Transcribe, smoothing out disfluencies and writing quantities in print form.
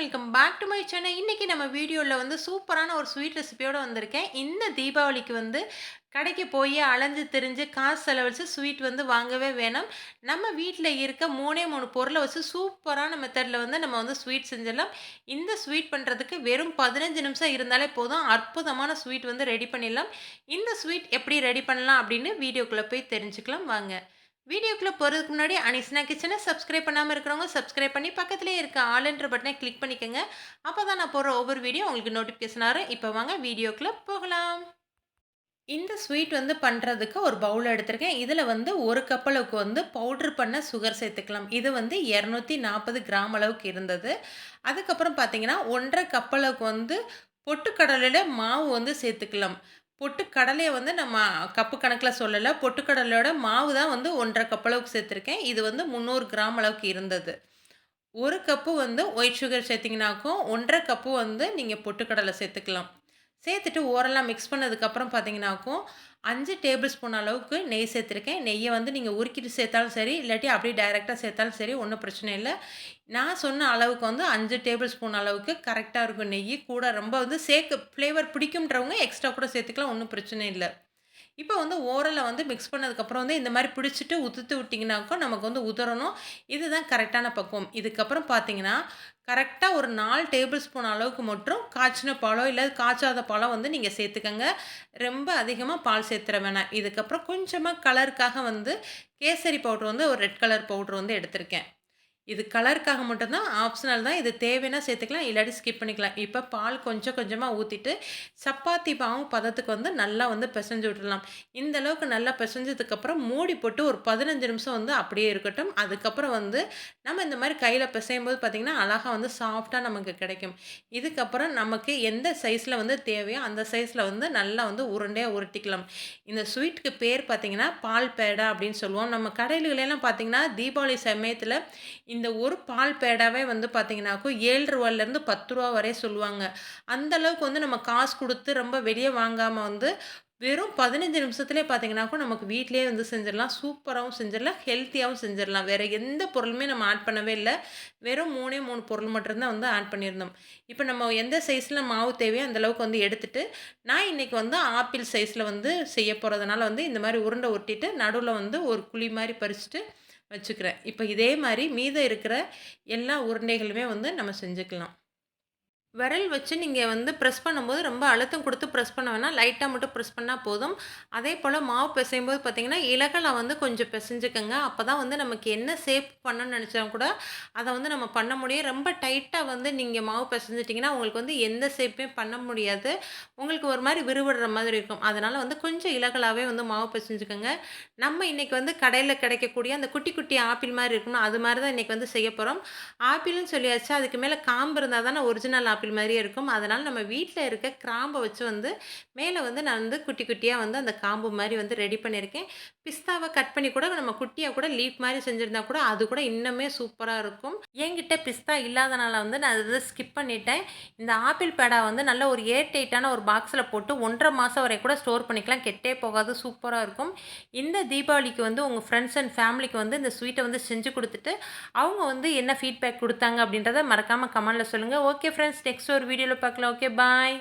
Welcome back to my channel. இன்னைக்கு நம்ம வீடியோல சூப்பரான ஒரு ஸ்வீட் ரெசிபியோட வந்திருக்கேன். இந்த தீபாவளிக்கு கடைக்கு போய் அலைஞ்சு திரிஞ்சு காசு செலவழிச்சு ஸ்வீட் வாங்கவே வேணாம். நம்ம வீட்ல இருக்க 3 பொருள வச்சு சூப்பரான மெத்தட்ல நம்ம ஸ்வீட் செஞ்சிடலாம். இந்த ஸ்வீட் பண்றதுக்கு வெறும் 15 நிமிஷம் இருந்தாலே போதும். அற்புதமான ஸ்வீட் ரெடி பண்ணிடலாம். இந்த ஸ்வீட் எப்படி ரெடி பண்ணலாம் அப்படின்னு வீடியோக்குள்ள போய் தெரிஞ்சுக்கலாம் வாங்க. வீடியோக்குள்ள போறதுக்கு முன்னாடி அனிஸ்னா கிச்சனை சப்ஸ்கிரைப் பண்ணாம இருக்கிறவங்க சப்ஸ்கிரைப் பண்ணி பக்கத்திலேயே இருக்க ஆல்ன்ற பட்டனை கிளிக் பண்ணிக்கோங்க. அப்பதான் நான் போடுற ஒவ்வொரு வீடியோ உங்களுக்கு நோட்டிஃபிகேஷன் வரும். இப்போ வாங்க வீடியோக்குள்ள போகலாம். இந்த ஸ்வீட் பண்றதுக்கு ஒரு பவுல் எடுத்திருக்கேன். இதுல 1 கப் அளவுக்கு பவுடர் பண்ண சுகர் சேர்த்துக்கலாம். இது 240 கிராம் அளவுக்கு இருந்தது. அதுக்கப்புறம் பார்த்தீங்கன்னா 1.5 கப் அளவுக்கு பொட்டுக்கடலையில மாவு சேர்த்துக்கலாம். பொட்டுக்கடலைய நம்ம கப்பு கணக்கில் சொல்லல. பொட்டுக்கடலையோட மாவு தான் 1.5 கப் அளவுக்கு சேர்த்துருக்கேன். இது 300 கிராம் அளவுக்கு இருந்தது. 1 கப்பு ஒயிட் சுகர் சேர்த்திங்கனாக்கும் 1.5 கப்பு நீங்க பொட்டுக்கடலை சேர்த்துக்கலாம். சேர்த்துட்டு ஓரளவு மிக்ஸ் பண்ணதுக்கப்புறம் பார்த்தீங்கன்னாக்கும் 5 டேபிள் ஸ்பூன் அளவுக்கு நெய் சேர்த்துருக்கேன். நெய்யை நீங்கள் உருக்கிட்டு சேர்த்தாலும் சரி, இல்லாட்டி அப்படியே டைரெக்டாக சேர்த்தாலும் சரி, ஒன்றும் பிரச்சனை இல்லை. நான் சொன்ன அளவுக்கு 5 டேபிள் ஸ்பூன் அளவுக்கு கரெக்டாக இருக்கும் நெய். கூட ரொம்ப சேர்க்க ஃப்ளேவர் பிடிக்கும்ன்றவங்க எக்ஸ்ட்ரா கூட சேர்த்துக்கலாம், ஒன்றும் பிரச்சனை இல்லை. இப்போ ஓரல மிக்ஸ் பண்ணதுக்கப்புறம் இந்த மாதிரி பிடிச்சிட்டு உதுத்து விட்டிங்கனாக்கா நமக்கு உதறணும். இதுதான் கரெக்டான பக்குவம். இதுக்கப்புறம் பார்த்தீங்கன்னா கரெக்டாக ஒரு 4 டேபிள் ஸ்பூன் அளவுக்கு மட்டும் காய்ச்சின பாலோ இல்லை காய்ச்சாத பாலோ நீங்கள் சேர்த்துக்கங்க. ரொம்ப அதிகமாக பால் சேர்த்துற வேணாம். இதுக்கப்புறம் கொஞ்சமாக கலருக்காக கேசரி பவுட்ரு ஒரு ரெட் கலர் பவுட்ரு எடுத்திருக்கேன். இது கலருக்காக மட்டும்தான், ஆப்ஷனல் தான். இது தேவைன்னா சேர்த்துக்கலாம், இல்லாட்டி ஸ்கிப் பண்ணிக்கலாம். இப்போ பால் கொஞ்சம் கொஞ்சமாக ஊற்றிட்டு சப்பாத்தி மாவு பதத்துக்கு நல்லா பிசைஞ்சு விட்டுடலாம். இந்த அளவுக்கு நல்லா பிசைஞ்சதுக்கப்புறம் மூடி போட்டு ஒரு 15 நிமிஷம் அப்படியே இருக்கட்டும். அதுக்கப்புறம் நம்ம இந்த மாதிரி கையில் பிசையும் போது பார்த்திங்கன்னா அழகாக சாஃப்டாக நமக்கு கிடைக்கும். இதுக்கப்புறம் நமக்கு எந்த சைஸில் தேவையோ அந்த சைஸில் நல்லா உருண்டையாக உருட்டிக்கலாம். இந்த ஸ்வீட்டுக்கு பேர் பார்த்திங்கன்னா பால் பேடா அப்படின்னு சொல்லுவோம். நம்ம கடையிலெல்லாம் பார்த்திங்கன்னா தீபாவளி சமயத்தில் இந்த ஒரு பால் பேடாவே பார்த்தீங்கன்னாக்கும் ரூ. 7லேருந்து ரூ. 10 வரை சொல்லுவாங்க. அந்த அளவுக்கு நம்ம காசு கொடுத்து ரொம்ப வெளியே வாங்காமல் வெறும் 15 நிமிஷத்துலேயே பார்த்தீங்கன்னாக்கும் நமக்கு வீட்டிலேயே செஞ்சிடலாம். சூப்பராகவும் செஞ்சிடலாம், ஹெல்த்தியாகவும் செஞ்சிடலாம். வேறு எந்த பொருளுமே நம்ம ஆட் பண்ணவே இல்லை. வெறும் 3 பொருள் மட்டும்தான் ஆட் பண்ணியிருந்தோம். இப்போ நம்ம எந்த சைஸில் மாவு தேவையோ அந்தளவுக்கு எடுத்துட்டு நான் இன்றைக்கி ஆப்பிள் சைஸில் செய்ய போகிறதுனால இந்த மாதிரி உருண்டை உருட்டிட்டு நடுவில் ஒரு குழி மாதிரி பறிச்சுட்டு வச்சுக்கிறேன். இப்போ இதே மாதிரி மீதம் இருக்கிற எல்லா உருண்டைகளுமே நம்ம செஞ்சுக்கலாம். விரல் வச்சு நீங்கள் ப்ரெஸ் பண்ணும்போது ரொம்ப அழுத்தம் கொடுத்து ப்ரெஸ் பண்ண வேணாம். லைட்டாக மட்டும் ப்ரெஸ் பண்ணால் போதும். அதே போல் மாவு பிசையும்போது பார்த்திங்கன்னா இலகலாக கொஞ்சம் பிசைஞ்சுக்கங்க. அப்போ தான் நமக்கு என்ன ஷேப் பண்ணணும்னு நினச்சா கூட அதை நம்ம பண்ண முடியும். ரொம்ப டைட்டாக நீங்கள் மாவு பிசைஞ்சிட்டிங்கன்னா உங்களுக்கு எந்த ஷேப்புமே பண்ண முடியாது. உங்களுக்கு ஒரு மாதிரி விறுவிடுற மாதிரி இருக்கும். அதனால் கொஞ்சம் இலகலாகவே மாவு பிசைஞ்சுக்கோங்க. நம்ம இன்றைக்கி கடையில் கிடைக்கக்கூடிய அந்த குட்டி குட்டி ஆப்பிள் மாதிரி இருக்கணும், அது மாதிரி தான் இன்றைக்கி செய்ய போகிறோம். ஆப்பிள்னு சொல்லியாச்சு, அதுக்கு மேலே காம்பு இருந்தால் தானே ஒரிஜினல் ஆப்பிள் மாதிரியே இருக்கும். அதனால் நம்ம வீட்டில் இருக்க கிராம்பை வச்சு மேலே நான் குட்டி குட்டியாக அந்த காம்பு மாதிரி ரெடி பண்ணியிருக்கேன். பிஸ்தாவை கட் பண்ணி கூட நம்ம குட்டியாக கூட லீஃப் மாதிரி செஞ்சுருந்தா கூட அது கூட இன்னுமே சூப்பராக இருக்கும். என்கிட்ட பிஸ்தா இல்லாதனால நான் அதை ஸ்கிப் பண்ணிட்டேன். இந்த ஆப்பிள் பேடா நல்ல ஒரு ஏர் டைட்டான ஒரு பாக்ஸில் போட்டு 1.5 மாதம் வரை கூட ஸ்டோர் பண்ணிக்கலாம். கெட்டே போகாது, சூப்பராக இருக்கும். இந்த தீபாவளிக்கு உங்கள் ஃப்ரெண்ட்ஸ் அண்ட் ஃபேமிலிக்கு இந்த ஸ்வீட்டை செஞ்சு கொடுத்துட்டு அவங்க என்ன ஃபீட்பேக் கொடுத்தாங்க அப்படின்றத மறக்காமல் கமெண்டில் சொல்லுங்கள். ஓகே ஃப்ரெண்ட்ஸ், நெக்ஸ்ட் ஒரு வீடியோவில் பார்க்கலாம். ஓகே, பாய்.